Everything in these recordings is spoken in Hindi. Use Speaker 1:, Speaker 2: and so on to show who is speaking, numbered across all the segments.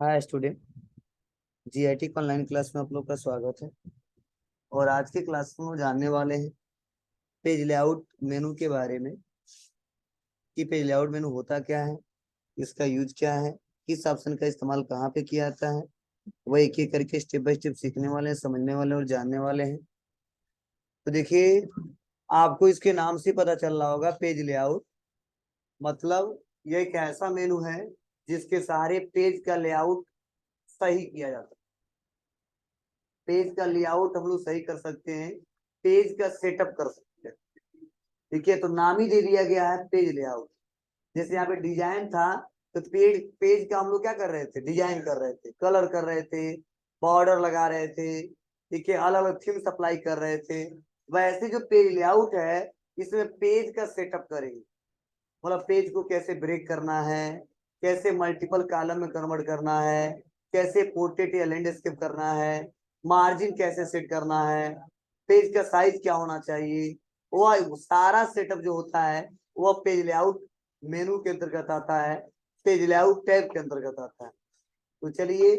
Speaker 1: हाय स्टूडेंट। जीआईटी ऑनलाइन क्लास में आप लोग का स्वागत है। और आज के क्लास में हम जानने वाले हैं पेज लेआउट मेनू के बारे में कि पेज लेआउट मेनू होता क्या है, इसका यूज क्या है, किस ऑप्शन का इस्तेमाल कहाँ पे किया जाता है। वह एक एक करके स्टेप बाय स्टेप सीखने वाले हैं, समझने वाले हैं और जानने वाले हैं। तो देखिए, आपको इसके नाम से पता चल रहा होगा पेज लेआउट मतलब यह एक ऐसा मेनू है जिसके सारे पेज का लेआउट सही किया जाता है। पेज का लेआउट हम लोग सही कर सकते हैं, पेज का सेटअप कर सकते हैं। ठीक है, तो नाम ही दे दिया गया है पेज लेआउट। जैसे यहाँ पे डिजाइन था, तो पेज पेज का हम लोग क्या कर रहे थे, डिजाइन कर रहे थे, कलर कर रहे थे, बॉर्डर लगा रहे थे। ठीक है, अलग अलग थीम सप्लाई कर रहे थे। वैसे जो पेज लेआउट है, इसमें पेज का सेटअप करेंगे। मतलब पेज को कैसे ब्रेक करना है, कैसे मल्टीपल कॉलम में कन्वर्ट करना है, कैसे पोर्ट्रेट या लैंडस्केप करना है, मार्जिन कैसे सेट करना है, पेज का साइज क्या होना चाहिए, वो सारा सेटअप जो होता है वह पेज लेआउट मेनू के अंतर्गत आता है, पेज लेआउट टैब के अंतर्गत आता है। तो चलिए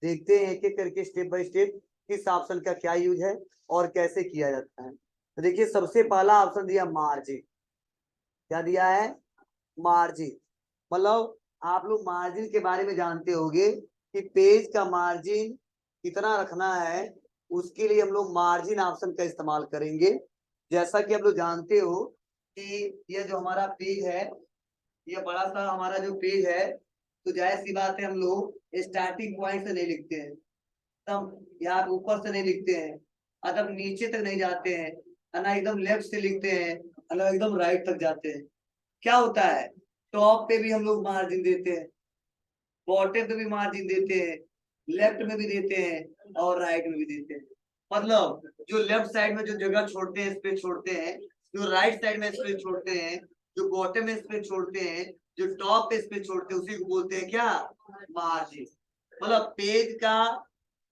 Speaker 1: देखते हैं एक एक करके स्टेप बाय स्टेप किस ऑप्शन का क्या यूज है और कैसे किया जाता है। तो देखिए, सबसे पहला ऑप्शन दिया मार्जिन। क्या दिया है? मार्जिन। मतलब आप लोग मार्जिन के बारे में जानते होंगे कि पेज का मार्जिन कितना रखना है। उसके लिए हम लोग मार्जिन ऑप्शन का इस्तेमाल करेंगे। जैसा कि आप लोग जानते हो कि यह जो हमारा पेज है, यह बड़ा सा हमारा जो पेज है, तो जाहिर सी बात है हम लोग स्टार्टिंग पॉइंट से नहीं लिखते हैं, तब यहाँ ऊपर से नहीं लिखते हैं, एकदम नीचे तक नहीं जाते हैं, ना एकदम लेफ्ट से लिखते हैं, ना एकदम राइट तक जाते हैं। क्या होता है, टॉप पे भी हम लोग मार्जिन देते हैं, बॉटम पे भी मार्जिन देते हैं, लेफ्ट में भी देते हैं और राइट में भी देते हैं। मतलब जो लेफ्ट साइड में जो जगह छोड़ते हैं स्पेस छोड़ते हैं, जो राइट साइड में स्पेस छोड़ते हैं, जो बॉटम में स्पेस छोड़ते हैं, जो टॉप पे स्पेस छोड़ते हैं, उसी को बोलते हैं क्या? मार्जिन। मतलब पेज का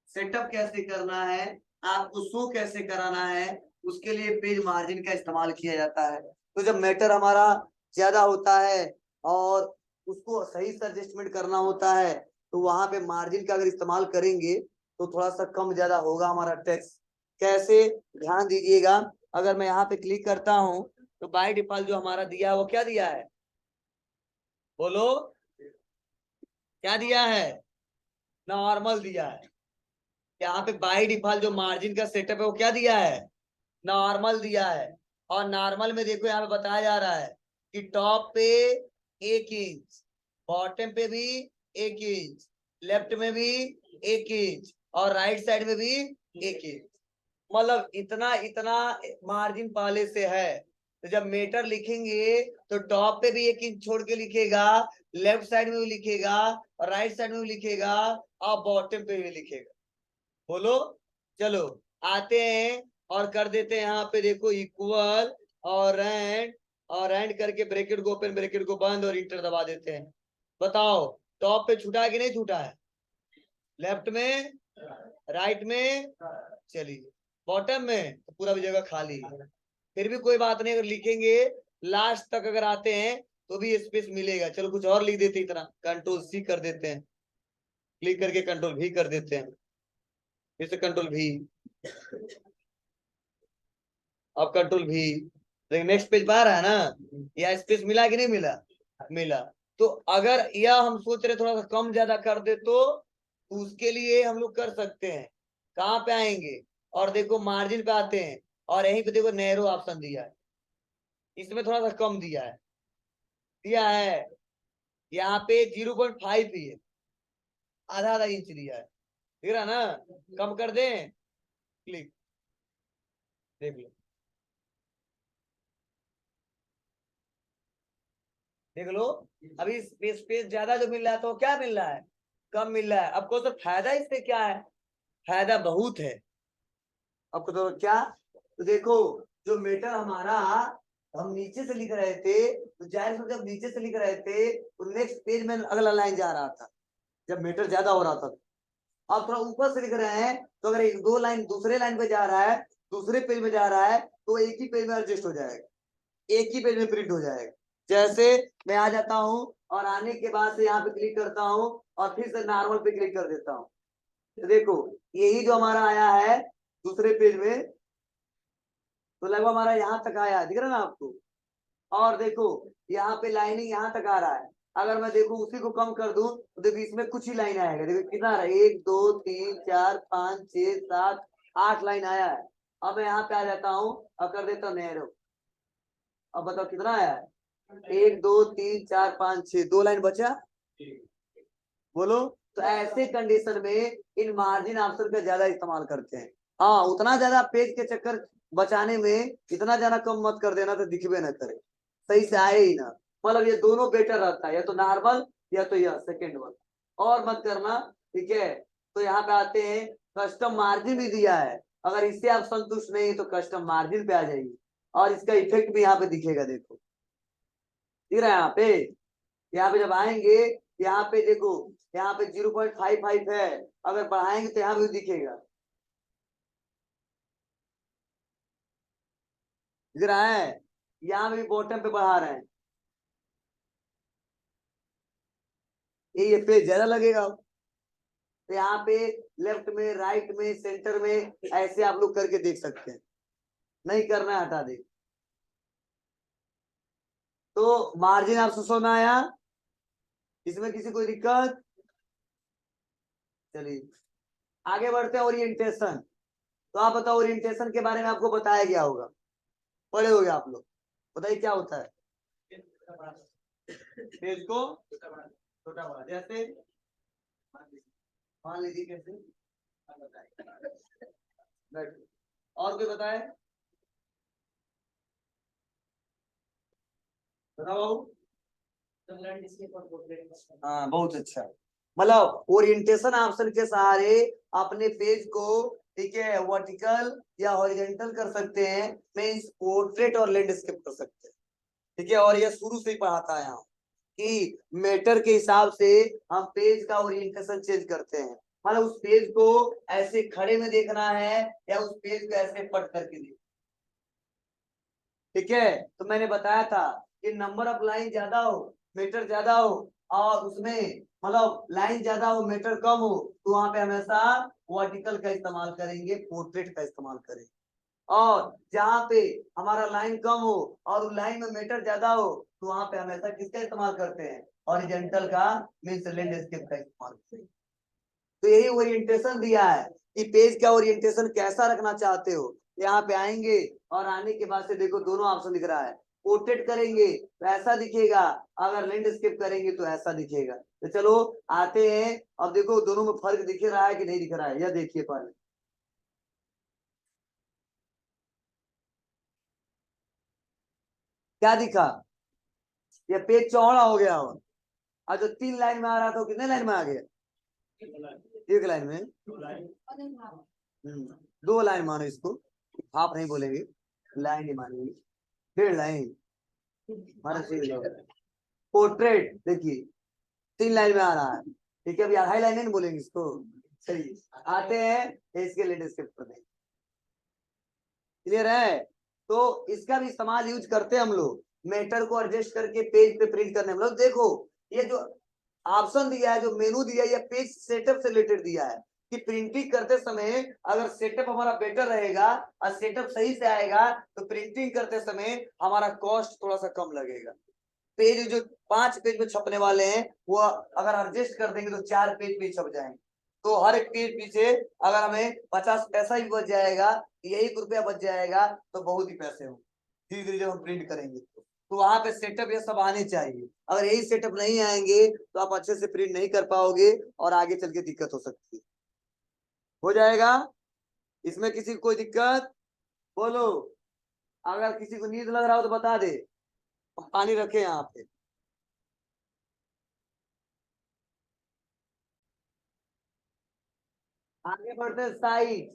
Speaker 1: सेटअप कैसे करना है, आपको शो कैसे कराना है, उसके लिए पेज मार्जिन का इस्तेमाल किया जाता है। तो जब मैटर हमारा ज्यादा होता है और उसको सही से एडजस्टमेंट करना होता है, तो वहां पे मार्जिन का अगर इस्तेमाल करेंगे तो थोड़ा सा कम ज्यादा होगा हमारा टैक्स। कैसे? ध्यान दीजिएगा। अगर मैं यहाँ पे क्लिक करता हूँ तो बाय डिफॉल्ट जो हमारा दिया है वो क्या दिया है, बोलो क्या दिया है? नॉर्मल दिया है। यहाँ पे बाय डिफॉल्ट जो मार्जिन का सेटअप है वो क्या दिया है? नॉर्मल दिया है। और नॉर्मल में देखो यहाँ पे बताया जा रहा है कि टॉप पे 1 इंच, बॉटम पे भी 1 इंच, लेफ्ट में भी 1 इंच और राइट साइड में भी 1 इंच। मतलब इतना इतना मार्जिन पहले से है। तो जब मीटर लिखेंगे तो टॉप पे भी 1 इंच छोड़ के लिखेगा, लेफ्ट साइड में भी लिखेगा और राइट साइड में भी लिखेगा और बॉटम पे भी लिखेगा। बोलो, चलो आते हैं और कर देते हैं यहाँ पे देखो इक्वल और एंड करके ब्रैकेट को ओपन ब्रैकेट को बंद और इंटर दबा देते हैं। बताओ टॉप पे छूटा है कि नहीं छूटा है? लेफ्ट में, राइट में, चलिए बॉटम में तो पूरा भी जगह खाली है। फिर भी कोई बात नहीं, अगर लिखेंगे लास्ट तक अगर आते हैं तो भी स्पेस मिलेगा। चलो कुछ और लिख देते, इतना कंट्रोल सी कर देते हैं, क्लिक करके कंट्रोल भी कर देते हैं, फिर से कंट्रोल भी, अब कंट्रोल भी। लेकिन नेक्स्ट पेज पर आ रहा है ना, या स्पेस मिला कि नहीं मिला? मिला। तो अगर यह हम सोच रहे थोड़ा सा कम ज्यादा कर दे तो उसके लिए हम लोग कर सकते हैं। कहाँ पे आएंगे और देखो मार्जिन पे आते हैं और यहीं पे देखो नैरो ऑप्शन दिया है, इसमें थोड़ा सा कम दिया है। यहाँ पे 0.5 ही है, आधा आधा इंच दिया है। दिख रहा ना? कम कर दें, क्लिक, देख लो, देख लो। अभी स्पेस स्पेस ज्यादा जो मिल रहा है तो क्या मिल रहा है? कम मिल रहा है। अब को तो फायदा इससे क्या है? फायदा बहुत है। आपको तो क्या, तो देखो जो मीटर हमारा हम नीचे से लिख रहे थे, तो जाहिर से जब नीचे से लिख रहे थे तो नेक्स्ट पेज में अगला लाइन जा रहा था जब मीटर ज्यादा हो रहा था। अब थोड़ा ऊपर से लिख रहे हैं तो अगर एक दो लाइन दूसरे लाइन पे जा रहा है, दूसरे पेज में जा रहा है, तो एक ही पेज में एडजस्ट हो जाएगा, एक ही पेज में प्रिंट हो जाएगा। जैसे मैं आ जाता हूँ और आने के बाद से यहाँ पे क्लिक करता हूँ और फिर से नॉर्मल पे क्लिक कर देता हूँ। तो देखो यही जो हमारा आया है दूसरे पेज में, तो लगभग हमारा यहाँ तक आया है, दिख रहा है ना आपको। और देखो यहाँ पे लाइनिंग यहाँ तक आ रहा है। अगर मैं देखूं उसी को कम कर दूं तो देखो इसमें कुछ ही लाइन आएगा। देखो कितना आ रहा है, 1 2 3 4 5 6 7 8 लाइन आया है। अब मैं यहाँ पे आ जाता हूँ और कर देता हूँ नैरो। अब बताओ कितना आया है, 1 2 3 4 5 6, 2 लाइन बचा। बोलो। तो ऐसे कंडीशन में इन मार्जिन ऑप्शन का ज्यादा इस्तेमाल करते हैं। हाँ उतना ज्यादा पेज के चक्कर बचाने में इतना ज्यादा कम मत कर देना तो दिखबे ना करे, सही से आए ही ना। मतलब ये दोनों बेटर रहता है, या तो नॉर्मल या तो यह सेकेंड वन, और मत करना। ठीक है, तो यहाँ पे आते हैं, कस्टम मार्जिन भी दिया है। अगर इससे आप संतुष्ट नहीं तो कस्टम मार्जिन पे आ जाइए और इसका इफेक्ट भी यहाँ पे दिखेगा। देखो दिख रहा है यहाँ पे। यहाँ पे जब आएंगे यहाँ पे देखो यहाँ पे 0.55 है, अगर बढ़ाएंगे तो यहाँ भी दिखेगा। दिख रहा है, यहाँ भी बॉटम पे बढ़ा रहे हैं, ये पेज ज्यादा लगेगा। तो यहाँ पे लेफ्ट में राइट में सेंटर में ऐसे आप लोग करके देख सकते हैं, नहीं करना है हटा दे। तो मार्जिन आप समझ में आया, इसमें किसी कोई दिक्कत। चलिए आगे बढ़ते हैं, ओरिएंटेशन। तो आप बताओ ओरिएंटेशन के बारे में आपको बताया गया होगा, पढ़े होगे आप लोग, बताइए क्या होता है। पेज को छोटा बड़ा, जैसे मान लीजिए कैसे, और कोई बताए, बताओ। हाँ बहुत अच्छा, मतलब ओरिएंटेशन ऑप्शन के सहारे अपने पेज को, ठीक है, वर्टिकल या हॉरिजॉन्टल कर सकते हैं, मींस पोर्ट्रेट और लैंडस्केप कर सकते हैं। ठीक है, और ये शुरू से ही पढ़ाता है यहाँ कि मेटर के हिसाब से हम पेज का ओरिएंटेशन चेंज करते हैं। मतलब उस पेज को ऐसे खड़े में देखना है या उस पेज को ऐसे पट करके देखना। ठीक है, तो मैंने बताया था कि नंबर ऑफ लाइन ज्यादा हो, मीटर ज्यादा हो, और उसमें मतलब लाइन ज्यादा हो मीटर कम हो, तो वहां पे हमेशा वर्टिकल का इस्तेमाल करेंगे, पोर्ट्रेट का इस्तेमाल करेंगे। और जहाँ पे हमारा लाइन कम हो और लाइन में मीटर ज्यादा हो, तो वहां पे हमेशा किसका इस्तेमाल करते हैं, हॉरिजॉन्टल का, मींस लैंडस्केप का इस्तेमाल करते हैं। तो यही ओरिएंटेशन दिया है कि पेज का ओरिएंटेशन कैसा रखना चाहते हो। यहाँ पे आएंगे और आने के बाद से देखो दोनों ऑप्शन दिख रहा है। पोर्ट्रेट करेंगे तो ऐसा दिखेगा, अगर लैंडस्केप करेंगे तो ऐसा दिखेगा। तो चलो आते हैं, अब देखो दोनों में फर्क दिख रहा है कि नहीं दिख रहा है, यह देखिए पहले। क्या दिखा, ये पेज चौड़ा हो गया हो, और जो 3 लाइन में आ रहा था वो कितने लाइन में आ गया, 1 लाइन में। 2 लाइन मानो इसको, आप नहीं बोलेंगे, लाइन ही मानेंगे, 1.5 लाइन मानो। पोर्ट्रेट देखिए 3 लाइन में आ रहा है, ठीक है, अभी 2.5 लाइन नहीं बोलेंगे इसको। चलिए आते हैं इसके लेटेस्ट पर, क्लियर है। तो इसका भी इस्तेमाल यूज करते हैं हम लोग, मैटर को एडजस्ट करके पेज पे प्रिंट करने में। मतलब देखो ये जो ऑप्शन दिया है, जो मेनू दिया है, ये पेज सेटअप से रिलेटेड दिया है कि प्रिंटिंग करते समय अगर सेटअप हमारा बेटर रहेगा और सेटअप सही से आएगा तो प्रिंटिंग करते समय हमारा कॉस्ट थोड़ा सा कम लगेगा। पेज जो 5 पेज में छपने वाले हैं वो अगर एडजस्ट कर देंगे तो 4 पेज पे छप जाएंगे। तो हर एक पेज पीछे अगर हमें 50 पैसा भी बच जाएगा, 1 रुपया बच जाएगा, तो बहुत ही पैसे होंगे धीरे धीरे जब हम प्रिंट करेंगे। तो वहां पे सेटअप ये सब आने चाहिए। अगर यही सेटअप नहीं आएंगे तो आप अच्छे से प्रिंट नहीं कर पाओगे और आगे चल के दिक्कत हो सकती है। हो जाएगा, इसमें किसी को कोई दिक्कत, बोलो। अगर किसी को नींद लग रहा हो तो बता दे, पानी रखे यहाँ पे। आगे बढ़ते साइज,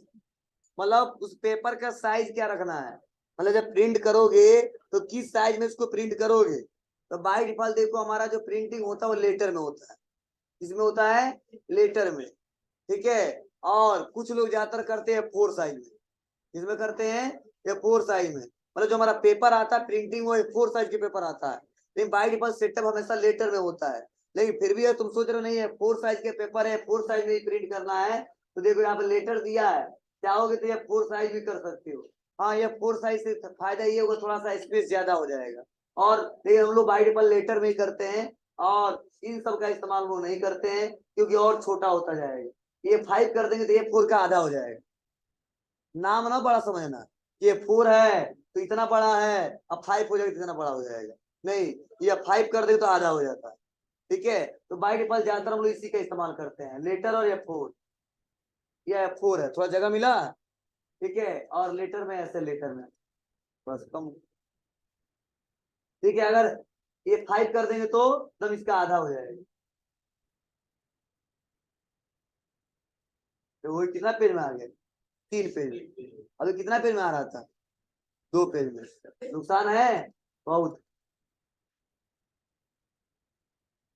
Speaker 1: मतलब उस पेपर का साइज क्या रखना है। मतलब जब प्रिंट करोगे तो किस साइज में इसको प्रिंट करोगे। तो बाय डिफॉल्ट देखो हमारा जो प्रिंटिंग होता है वो लेटर में होता है, इसमें होता है लेटर में, ठीक है। और कुछ लोग ज्यादातर करते हैं 4 साइज में, इसमें करते हैं ये 4 साइज में। मतलब जो हमारा पेपर आता है प्रिंटिंग वो 4 साइज के पेपर आता है, लेकिन बाय डिफॉल्ट सेटअप हमेशा लेटर में होता है। लेकिन फिर भी तुम सोच रहे हो नहीं है 4 साइज के पेपर है, 4 साइज में ही प्रिंट करना है, तो देखो यहाँ पे लेटर दिया है, चाहोगे तो ये 4 साइज भी कर सकते हो। हाँ, ये 4 साइज से फायदा ये होगा थोड़ा सा स्पेस ज्यादा हो जाएगा। और लेकिन हम लोग बाय डिफॉल्ट लेटर में ही करते हैं, और इन सब का इस्तेमाल वो नहीं करते हैं क्योंकि और छोटा होता जाएगा। ये 5 कर देंगे तो ये 4 का आधा हो जाएगा। नाम ना बड़ा समझना, ये 4 है तो इतना बड़ा है, अब 5 हो जाएगा तो इतना बड़ा हो जाएगा, नहीं, ये 5 कर दे तो आधा हो जाता है। ठीक है, तो बाय डिफॉल्ट ज्यादातर हम लोग इसी का इस्तेमाल करते हैं, लेटर और F4। ये F4 है, थोड़ा जगह मिला। ठीक है, और लेटर में ऐसे लेटर में बस कम। ठीक है, अगर ये 5 कर देंगे तो तब इसका आधा हो जाएगा। तो वो कितना पेज में आ गया? 3 पेज। अभी कितना पेज में आ रहा था? 2 पेज में। नुकसान है बहुत।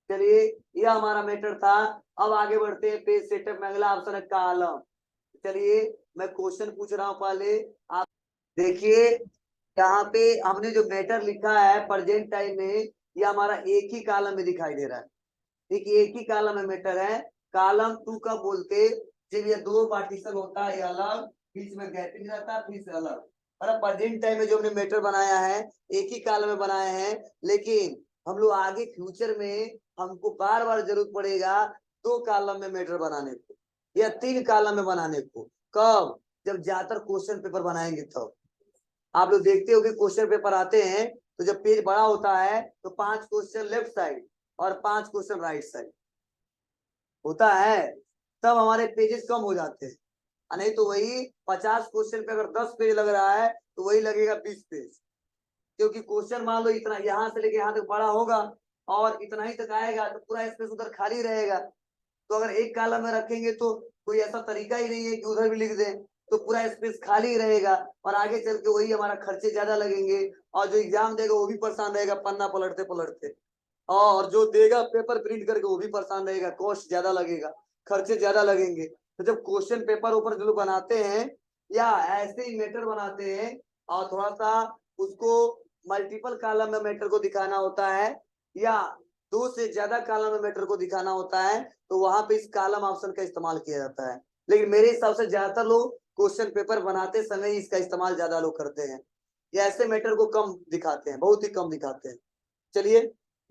Speaker 1: चलिए, यह हमारा मैटर था। अब आगे बढ़ते हैं पेज सेटअप में। अगला ऑप्शन है कॉलम। चलिए, मैं क्वेश्चन पूछ रहा हूं पहले, आप देखिए। यहाँ पे हमने जो मैटर लिखा है प्रेजेंट टाइम में, ये हमारा एक ही कॉलम में दिखाई दे रहा है। ठीक, एक ही कॉलम में मैटर है। कॉलम 2 का बोलते जब ये 2 पार्टीशन होता है, ये अलग, बीच में गैपिंग रहता है, फिर से अलग। और प्रेजेंट टाइम में जो हमने मैटर बनाया है, एक ही कॉलम में बनाए हैं। लेकिन हम लोग आगे फ्यूचर में हमको बार बार जरूरत पड़ेगा 2 कॉलम में मैटर बनाने को, या 3 कॉलम में बनाने को। कब? जब ज्यादातर क्वेश्चन पेपर बनाएंगे तब। आप लोग देखते हो कि क्वेश्चन पेपर आते हैं तो जब पेज बड़ा होता है तो 5 क्वेश्चन लेफ्ट साइड और 5 क्वेश्चन राइट साइड होता है, तब हमारे पेजेस कम हो जाते हैं। नहीं तो वही 50 क्वेश्चन पे अगर 10 पेज लग रहा है तो वही लगेगा 20 पेज, क्योंकि क्वेश्चन मान लो इतना यहाँ से लेके यहाँ तक बड़ा होगा और इतना ही तक आएगा, तो पूरा स्पेस उधर खाली रहेगा। तो अगर एक कॉलम में रखेंगे तो कोई ऐसा तरीका ही नहीं है कि उधर भी लिख दें, तो पूरा स्पेस खाली रहेगा, और आगे चल के वही हमारा खर्चे ज्यादा लगेंगे, और जो एग्जाम देगा वो भी परेशान रहेगा पन्ना पलटते पलटते, और जो देगा पेपर प्रिंट करके वो भी परेशान रहेगा, कॉस्ट ज्यादा लगेगा, खर्चे ज्यादा लगेंगे। तो जब क्वेश्चन पेपर ऊपर जो बनाते हैं या ऐसे ही मैटर बनाते हैं, और थोड़ा सा उसको मल्टीपल कॉलम में मैटर को दिखाना होता है, या 2 से ज्यादा कॉलम में मैटर को दिखाना होता है, तो वहां पे इस कॉलम ऑप्शन का इस्तेमाल किया जाता है। लेकिन मेरे हिसाब से ज्यादातर लोग क्वेश्चन पेपर बनाते समय इसका इस्तेमाल ज्यादा लोग करते हैं, या ऐसे मैटर को कम दिखाते हैं, बहुत ही कम दिखाते हैं। चलिए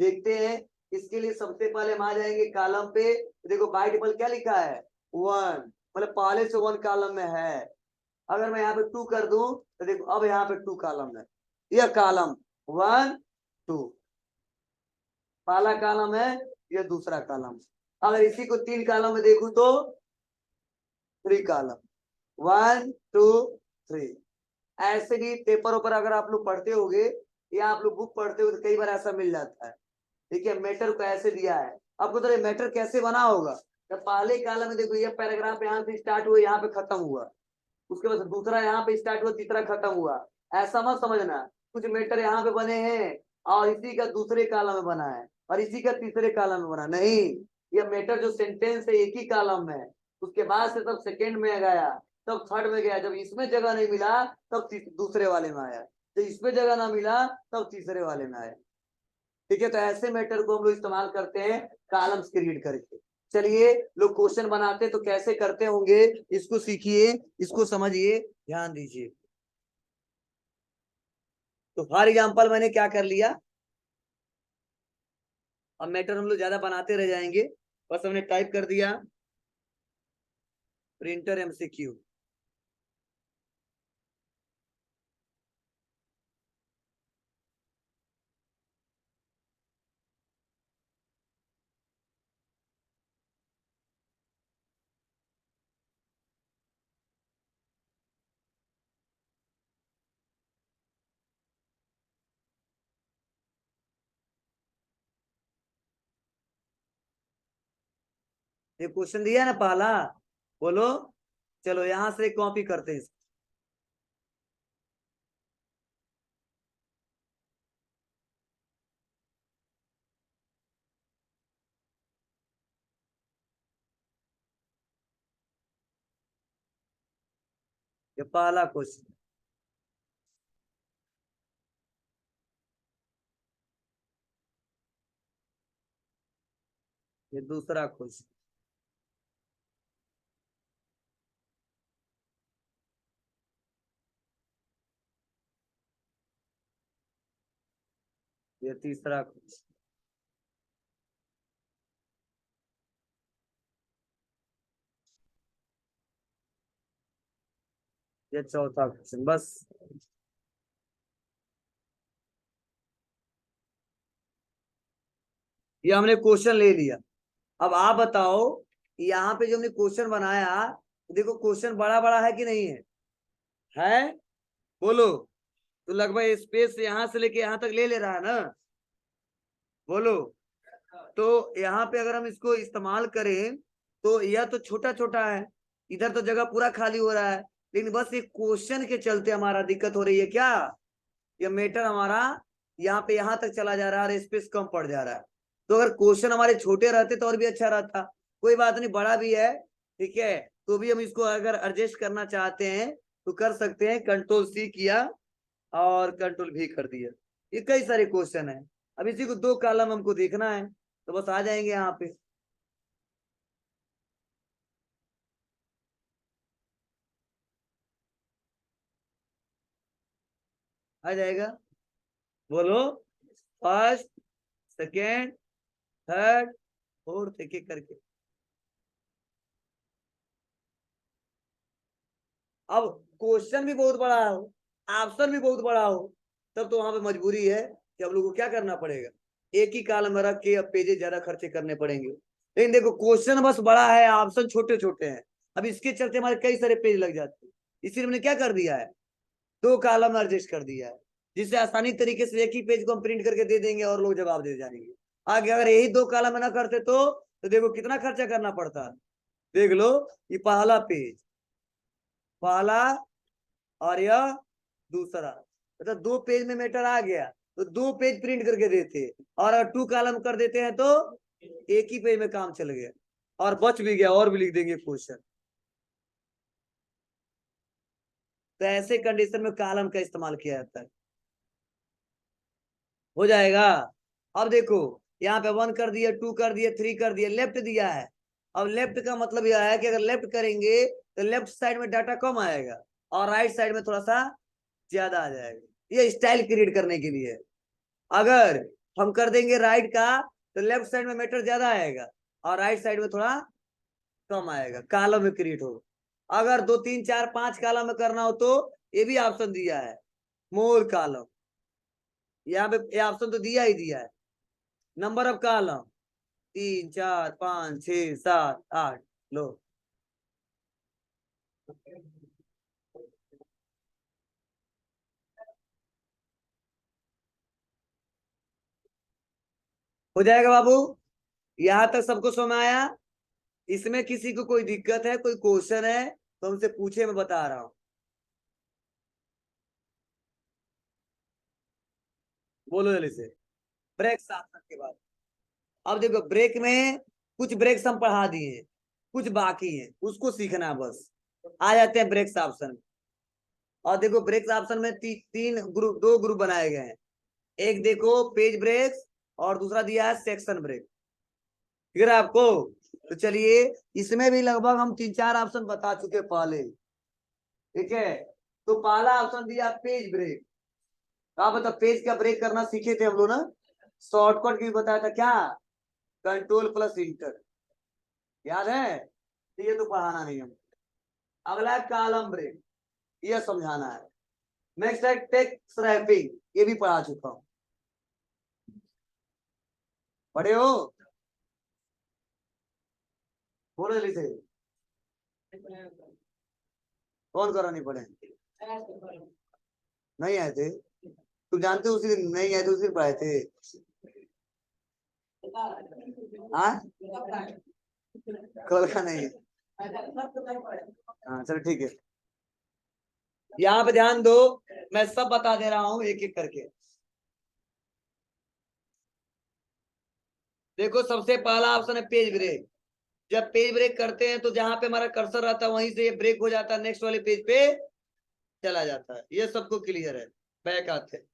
Speaker 1: देखते हैं। इसके लिए सबसे पहले हम आ जाएंगे कॉलम पे। देखो बाय डिफॉल्ट क्या लिखा है? 1, मतलब पहले से 1 कॉलम में है। अगर मैं यहाँ पे 2 कर दूं तो देखो अब यहाँ पे 2 कॉलम है, यह कॉलम 1 2 पहला कॉलम है, यह दूसरा कॉलम। अगर इसी को 3 कॉलम में देखूं तो 3 कॉलम, 1 2 3। ऐसे भी पेपर ऊपर अगर आप लोग पढ़ते होगे या आप लोग बुक पढ़ते हो तो कई बार ऐसा मिल जाता है। ठीक है, मैटर को ऐसे दिया है, आपको तो मैटर कैसे बना होगा? तो पहले कॉलम में देखो ये पैराग्राफ यहाँ से स्टार्ट हुआ, यहाँ पे खत्म हुआ, उसके बाद दूसरा यहाँ पे स्टार्ट हुआ, तीसरा खत्म हुआ। ऐसा मत समझना कुछ मैटर यहाँ पे बने हैं और इसी का दूसरे कॉलम में बना है और इसी का तीसरे कॉलम में बना, नहीं। ये मैटर जो सेंटेंस है एक ही कॉलम में है, उसके बाद से तब सेकेंड में गया, तब थर्ड में गया, जब इसमें जगह नहीं मिला तब दूसरे वाले में आया, जब इसमें जगह ना मिला तब तीसरे वाले में आया। ठीक है, तो ऐसे मैटर को हम लोग इस्तेमाल करते हैं कॉलम्स क्रिएट करके। चलिए, लोग क्वेश्चन बनाते तो कैसे करते होंगे, इसको सीखिए, इसको समझिए, ध्यान दीजिए। तो फॉर एग्जाम्पल मैंने क्या कर लिया, अब मैटर हम लोग ज्यादा बनाते रह जाएंगे, बस हमने टाइप कर दिया प्रिंटर MCQ। ये क्वेश्चन दिया ना पहला, बोलो। चलो यहां से कॉपी करते हैं। ये पहला क्वेश्चन, ये दूसरा क्वेश्चन। ये तीसरा क्वेश्चन। ये चौथा क्वेश्चन। बस ये हमने क्वेश्चन ले लिया। अब आप बताओ, यहाँ पे जो हमने क्वेश्चन बनाया, देखो क्वेश्चन बड़ा बड़ा है कि नहीं है? है? बोलो। तो लगभग स्पेस यहाँ से लेके यहाँ तक ले ले रहा है ना? बोलो। तो यहाँ पे अगर हम इसको इस्तेमाल करें तो यह तो छोटा छोटा है, इधर तो जगह पूरा खाली हो रहा है, लेकिन बस ये क्वेश्चन के चलते हमारा दिक्कत हो रही है। क्या? ये मीटर हमारा यहाँ पे यहाँ तक चला जा रहा है और स्पेस कम पड़ जा रहा है। तो अगर क्वेश्चन हमारे छोटे रहते तो और भी अच्छा रहता। कोई बात नहीं, बड़ा भी है, ठीक है, तो भी हम इसको अगर एडजस्ट करना चाहते हैं तो कर सकते हैं। कंट्रोल सी किया और कंट्रोल भी कर दिया। ये कई सारे क्वेश्चन है। अब इसी को दो कॉलम हमको देखना है, तो बस आ जाएंगे यहाँ पे। आ जाएगा। बोलो। फर्स्ट, सेकेंड, थर्ड, फोर्थ, एक एक करके। अब क्वेश्चन भी बहुत बड़ा हो, ऑप्शन भी बहुत बड़ा हो, तब तो वहां पे मजबूरी है कि हम लोग को क्या करना पड़ेगा, एक ही कॉलम में रख के अब पेजेस ज्यादा खर्चे करने पड़ेंगे। लेकिन देखो क्वेश्चन बस बड़ा है, ऑप्शन छोटे छोटे हैं। अब इसके चलते हमारे कई सारे पेज लग जाते हैं। इसीलिए हमने क्या कर दिया है, दो कॉलम एडजस्ट कर दिया है, जिससे आसानी तरीके से एक ही पेज को हम प्रिंट करके दे देंगे और लोग जवाब दे जाएंगे। आगे अगर यही दो कॉलम में ना करते तो देखो कितना खर्चा करना पड़ता। देख लो, ये पहला पेज, पहला, और यह दूसरा, मतलब दो पेज में मैटर आ गया तो दो पेज प्रिंट करके देते, और अगर टू कॉलम कर देते हैं तो एक ही पेज में काम चल गया और बच भी गया, और भी लिख देंगे क्वेश्चन। तो ऐसे कंडीशन में कॉलम का इस्तेमाल किया जाता है। हो जाएगा। अब देखो, यहाँ पे वन कर दिया, टू कर दिया, थ्री कर दिया, लेफ्ट दिया है। अब लेफ्ट का मतलब यह है कि अगर लेफ्ट करेंगे तो लेफ्ट साइड में डाटा कम आएगा और राइट साइड में थोड़ा सा ज्यादा आ जाएगा। ये स्टाइल क्रिएट करने के लिए। अगर हम कर देंगे राइट का तो लेफ्ट साइड में मैटर ज्यादा आएगा और राइट साइड में थोड़ा कम आएगा, कॉलम में क्रिएट होगा। अगर दो तीन चार पांच कॉलम में करना हो तो ये भी ऑप्शन दिया है, मोर कॉलम। यहाँ पे ये ऑप्शन तो दिया ही दिया है। नंबर ऑफ कॉलम, तीन चार पाँच छह सात आठ। लो, हो जाएगा बाबू। यहाँ तक सबको समझ में आया? इसमें किसी को कोई दिक्कत है, कोई क्वेश्चन है तो हमसे पूछे, मैं बता रहा हूँ। बोलो जल्दी से। ब्रेक साथ के बाद। अब देखो ब्रेक में कुछ ब्रेक्स हम पढ़ा दिए हैं, कुछ बाकी हैं, उसको सीखना है बस। आ जाते हैं ब्रेक्स ऑप्शन। और देखो ब्रेक्स ऑप्शन में तीन ग्रुप, दो ग्रुप बनाए गए हैं। एक देखो पेज ब्रेक्स और दूसरा दिया है सेक्शन ब्रेक। ठीक है आपको? तो चलिए, इसमें भी लगभग हम तीन चार ऑप्शन बता चुके पहले। ठीक है, तो पहला ऑप्शन दिया पेज ब्रेक। आप बता, पेज का ब्रेक करना सीखे थे हम लोग ना, शॉर्टकट भी बताया था क्या, कंट्रोल प्लस इंटर, याद है? तो ये तो पढ़ाना नहीं हम। अगला कॉलम ब्रेक, ये समझाना है। नेक्स्ट है टेक्स्ट रैपिंग, ये भी पढ़ा चुका हूँ। पढ़े हो? बोलो जल्दी से। कौन करा नहीं पढ़े? नहीं आए थे? तुम जानते हो उसी दिन नहीं आए थे, उसी दिन पढ़ाए थे। हाँ, कल का नहीं। हाँ चलो ठीक है। यहाँ पे ध्यान दो, मैं सब बता दे रहा हूँ एक एक करके। देखो सबसे पहला ऑप्शन है पेज ब्रेक। जब पेज ब्रेक करते हैं तो जहां पे हमारा कर्सर रहता है वहीं से ये ब्रेक हो जाता है, नेक्स्ट वाले पेज पे चला जाता है। ये सबको क्लियर है? बैक आते हैं।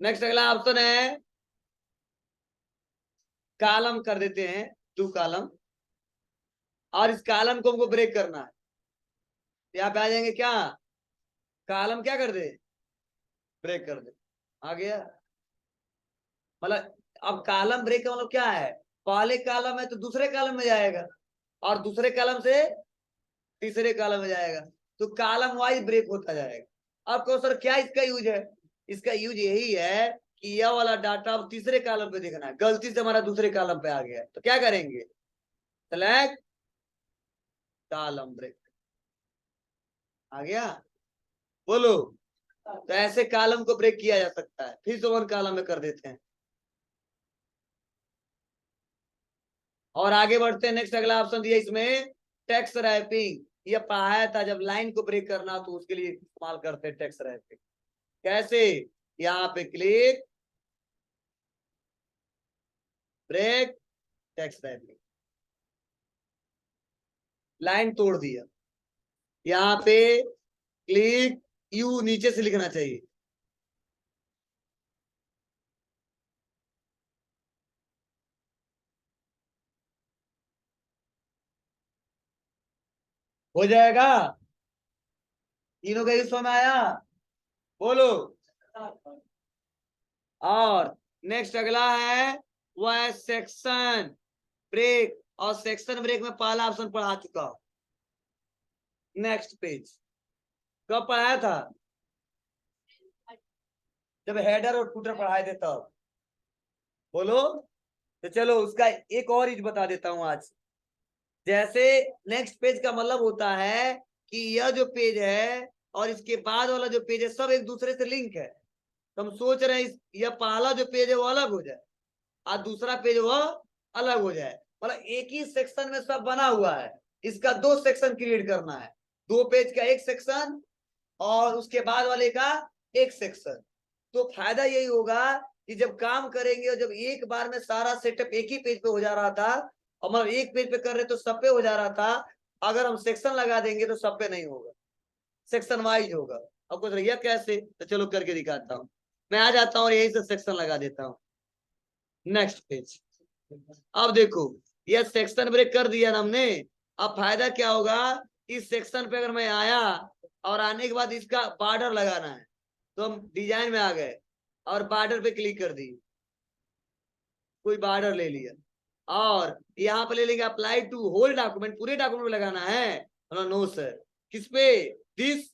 Speaker 1: नेक्स्ट अगला ऑप्शन है कॉलम कर देते हैं, 2 कॉलम, और इस कॉलम को हमको ब्रेक करना है। यहाँ पे आ जाएंगे क्या, कॉलम क्या कर दे, ब्रेक कर दे। आ गया, मतलब अब कॉलम ब्रेक का मतलब क्या है, पहले कॉलम है तो दूसरे कॉलम में जाएगा, और दूसरे कॉलम से तीसरे कॉलम में जाएगा, तो कॉलम वाइज ब्रेक होता जाएगा। अब कहो सर क्या इसका यूज है, इसका यूज यही है कि यह वाला डाटा अब तीसरे कॉलम पे देखना है, गलती से हमारा दूसरे कॉलम पे आ गया तो क्या करेंगे, सेलेक्ट कॉलम ब्रेक। आ गया, बोलो। तो ऐसे कॉलम को ब्रेक किया जा सकता है। फिर से 1 कॉलम में कर देते हैं और आगे बढ़ते हैं। नेक्स्ट अगला ऑप्शन दिया इसमें टेक्स्ट रैपिंग। ये पढ़ाया था, जब लाइन को ब्रेक करना तो उसके लिए इस्तेमाल करते हैं टेक्स्ट रैपिंग। कैसे, यहाँ पे click, break, text wrapping, line तोड़ दिया। यहाँ पे क्लिक, यू नीचे से लिखना चाहिए, हो जाएगा। तीनों का हिस्सों में आया, बोलो। और नेक्स्ट अगला है वह है सेक्शन ब्रेक, और सेक्शन ब्रेक में पहला ऑप्शन पढ़ा चुका हूं। नेक्स्ट पेज, कब पढ़ाया था, जब हेडर और फुटर पढ़ाए थे तब, बोलो। तो चलो उसका एक और चीज बता देता हूं आज। जैसे नेक्स्ट पेज का मतलब होता है कि यह जो पेज है और इसके बाद वाला जो पेज है सब एक दूसरे से लिंक है, तो हम सोच रहे हैं यह पहला जो पेज है वो अलग हो जाए और दूसरा पेज वो अलग हो जाए, मतलब एक ही सेक्शन में सब बना हुआ है। इसका 2 सेक्शन क्रिएट करना है, 2 पेज का एक सेक्शन और उसके बाद वाले का एक सेक्शन। तो फायदा यही होगा कि जब काम करेंगे और जब एक बार में सारा सेटअप एक ही पेज पे हो जा रहा था, और मतलब एक पेज पे कर रहे तो सब पे हो जा रहा था, अगर हम सेक्शन लगा देंगे तो सब पे नहीं होगा, सेक्शन वाइज होगा। अब कुछ रहिए कैसे, तो चलो करके दिखाता हूँ। मैं आ जाता हूँ और यही से सेक्शन लगा देता हूँ। नेक्स्ट पेज, अब देखो यह सेक्शन ब्रेक कर दिया ना हमने। अब फायदा क्या होगा, इस सेक्शन पे अगर मैं आया और आने के बाद इसका बॉर्डर लगाना है, तो हम डिजाइन में आ गए और बॉर्डर पे क्लिक कर दी, कोई बॉर्डर ले लिया, और यहाँ पे ले लेंगे अप्लाई टू होल डॉक्यूमेंट, पूरे डॉक्यूमेंट में लगाना है। नो सर, किस पे, दिस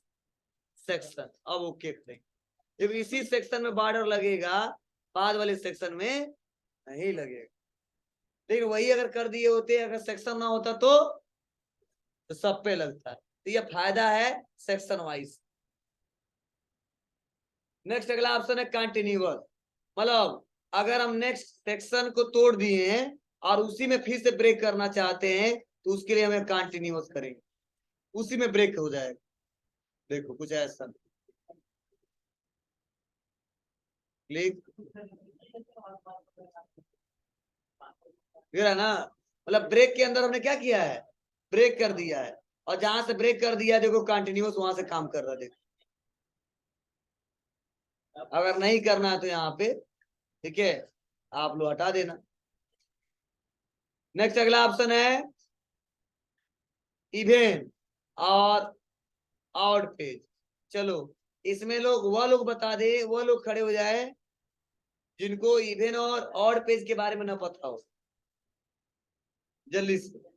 Speaker 1: सेक्शन। अब ओके करेंगे, जब इसी सेक्शन में बॉर्डर लगेगा, बाद वाले सेक्शन में नहीं लगेगा। लेकिन वही अगर कर दिए होते, अगर सेक्शन ना होता तो सब पे लगता है। तो ये फायदा है सेक्शन वाइज। नेक्स्ट अगला ऑप्शन है कंटिन्यूअस, मतलब अगर हम नेक्स्ट सेक्शन को तोड़ दिए हैं और उसी में फिर से ब्रेक करना चाहते हैं तो उसके लिए हमें कंटिन्यूअस करेंगे, उसी में ब्रेक हो जाएगा। देखो कुछ ऐसा क्लिक, है ना, मतलब ब्रेक के अंदर हमने क्या किया है, ब्रेक कर दिया है, और जहां से ब्रेक कर दिया देखो कंटिन्यूअस वहां से काम कर रहा है। देखो अगर नहीं करना है तो यहाँ पे ठीक है, आप लोग हटा देना। नेक्स्ट अगला ऑप्शन है इवेन और ऑड पेज। चलो इसमें वह लोग बता दे, वह लोग खड़े हो जाए जिनको इवेन और ऑड पेज के बारे में ना पता हो, जल्दी से।